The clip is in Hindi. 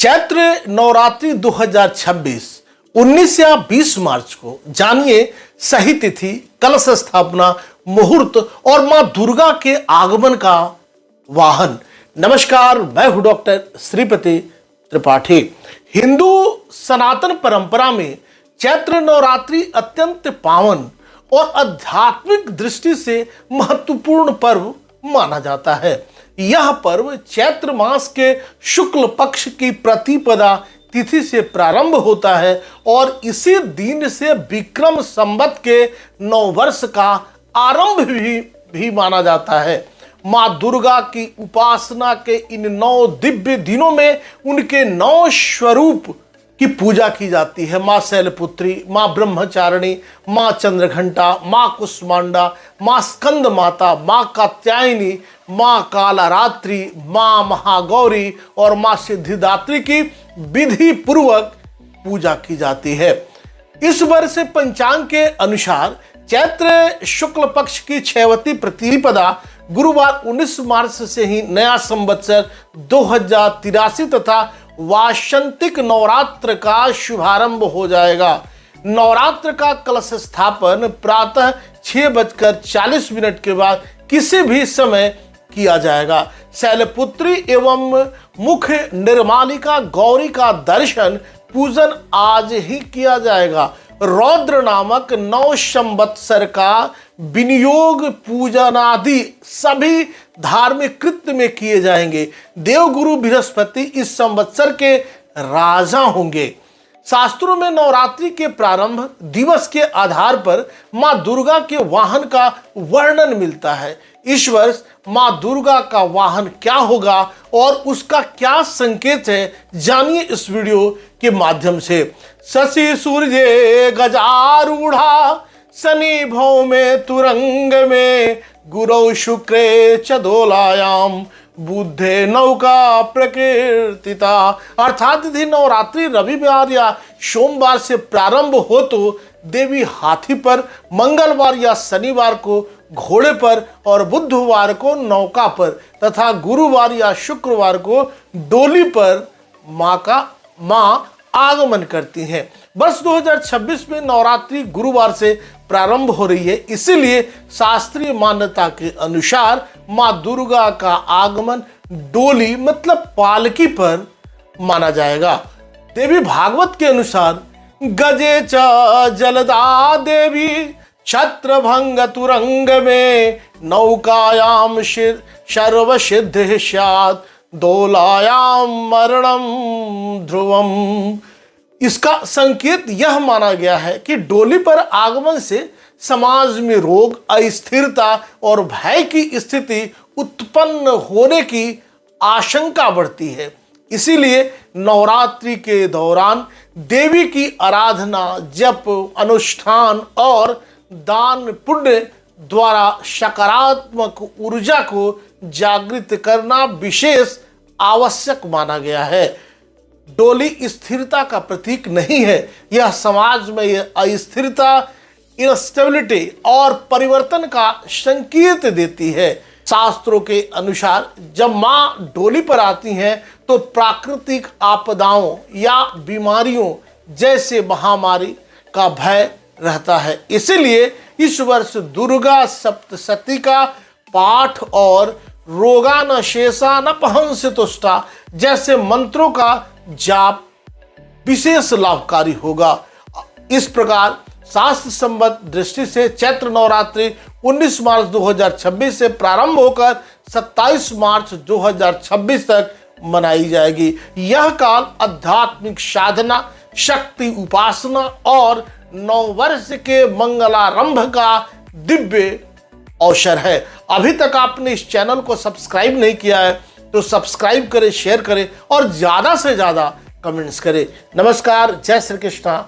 चैत्र नवरात्रि 2026 19 या 20 मार्च को जानिए सही तिथि, कलश स्थापना, मुहूर्त और मां दुर्गा के आगमन का वाहन। नमस्कार, मैं हूं डॉक्टर श्रीपति त्रिपाठी। हिंदू सनातन परंपरा में चैत्र नवरात्रि अत्यंत पावन और आध्यात्मिक दृष्टि से महत्वपूर्ण पर्व माना जाता है। यह पर्व चैत्र मास के शुक्ल पक्ष की प्रतिपदा तिथि से प्रारंभ होता है और इसी दिन से विक्रम संवत के नववर्ष का आरंभ भी माना जाता है। मां दुर्गा की उपासना के इन 9 दिव्य दिनों में उनके 9 स्वरूप की पूजा की जाती है। मां शैलपुत्री, मां ब्रह्मचारिणी, मां चंद्रघंटा, मां कुष्मांडा, मां स्कंद माता, मां कात्यायनी, मां कालरात्रि, मां महागौरी और मां सिद्धिदात्री की विधि पूर्वक पूजा की जाती है। इस वर्ष पंचांग के अनुसार चैत्र शुक्ल पक्ष की छैवती प्रतिपदा गुरुवार 19 मार्च से ही नया संवत्सर 2083 तथा वासंतिक नवरात्र का शुभारंभ हो जाएगा। नवरात्र का कलश स्थापन प्रातः 6:40 के बाद किसी भी समय किया जाएगा। शैलपुत्री एवं मुख्य निर्मालिका गौरी का दर्शन पूजन आज ही किया जाएगा। रौद्र नामक 9 संवत्सर का विनियोग पूजनादि सभी धार्मिक कृत्य में किए जाएंगे। देवगुरु बृहस्पति इस संवत्सर के राजा होंगे। शास्त्रों में नवरात्रि के प्रारंभ दिवस के आधार पर मां दुर्गा के वाहन का वर्णन मिलता है। इस वर्ष मां दुर्गा का वाहन क्या होगा और उसका क्या संकेत है, जानिए इस वीडियो के माध्यम से। शशि सूर्य गजारूढ़ा शनि भौमे तुरंग में गुरौ शुक्रे च दोलायाम बुद्धे नौका प्रकीर्तिता। अर्थात यदि नवरात्रि रविवार या सोमवार से प्रारंभ हो तो देवी हाथी पर, मंगलवार या शनिवार को घोड़े पर और बुधवार को नौका पर तथा गुरुवार या शुक्रवार को डोली पर मां आगमन करती हैं। वर्ष 2026 में नवरात्रि गुरुवार से प्रारंभ हो रही है, इसीलिए शास्त्रीय मान्यता के अनुसार मां दुर्गा का आगमन डोली मतलब पालकी पर माना जाएगा। देवी भागवत के अनुसार गजे च जलदा देवी छत्रभंग तुरंग में नौकायाम सर्व सिद्ध स्यात् दोलायाम मरणम ध्रुवम। इसका संकेत यह माना गया है कि डोली पर आगमन से समाज में रोग, अस्थिरता और भय की स्थिति उत्पन्न होने की आशंका बढ़ती है। इसीलिए नवरात्रि के दौरान देवी की आराधना, जप, अनुष्ठान और दान पुण्य द्वारा सकारात्मक ऊर्जा को जागृत करना विशेष आवश्यक माना गया है। डोली स्थिरता का प्रतीक नहीं है, यह समाज में अस्थिरता, इंस्टेबिलिटी और परिवर्तन का संकेत देती है। शास्त्रों के अनुसार जब मां डोली पर आती हैं तो प्राकृतिक आपदाओं या बीमारियों जैसे महामारी का भय रहता है। इसलिए इस वर्ष दुर्गा सप्तशती का पाठ और रोगान शेषा न पहंस तुष्टा जैसे मंत्रों का जाप विशेष लाभकारी होगा। इस प्रकार शास्त्र संबद्ध दृष्टि से चैत्र नवरात्रि 19 मार्च 2026 से प्रारंभ होकर 27 मार्च 2026 तक मनाई जाएगी। यह काल आध्यात्मिक साधना, शक्ति उपासना और नववर्ष के मंगलारंभ का दिव्य अवसर है। अभी तक आपने इस चैनल को सब्सक्राइब नहीं किया है तो सब्सक्राइब करें, शेयर करें और ज्यादा से ज्यादा कमेंट्स करें। नमस्कार, जय श्री कृष्णा।